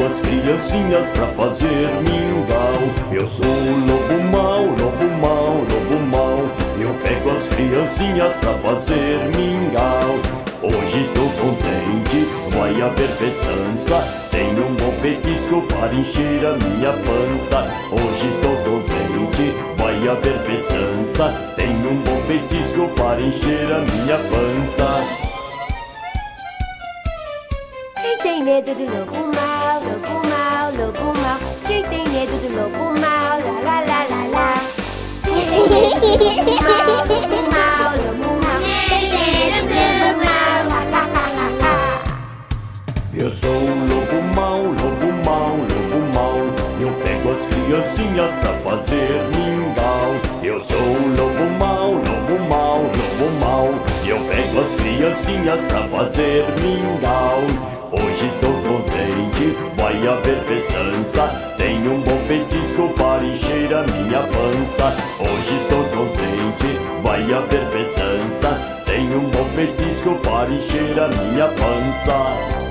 as criancinhas pra fazer mingau. Eu sou o lobo mau, lobo mau, lobo mau. Eu pego as criancinhas pra fazer mingau. Hoje estou contente, vai haver festança. Tenho um bom petisco para encher a minha pança. Hoje estou contente, vai haver festança. Tenho um bom petisco para encher a minha pança. Quem tem medo do lobo mau, lobo mau, lobo mau? Quem tem medo do lobo mau, lá lá lá lá lá? Quem tem medo do lobo mau, lobo mau, lobo mau? Quem tem medo do lobo mau, lá lá lá lá lá? Eu sou o lobo mau, lobo mau, lobo mau. Eu pego as criancinhas pra fazer mingau. Eu sou o lobo mau, lobo mau, lobo mau. Eu pego as criancinhas pra fazer mingau. Hoje estou contente, vai haver festança. Tenho um bom petisco para encher a minha pança. Hoje estou contente, vai haver festança. Tenho um bom petisco para encher a minha pança.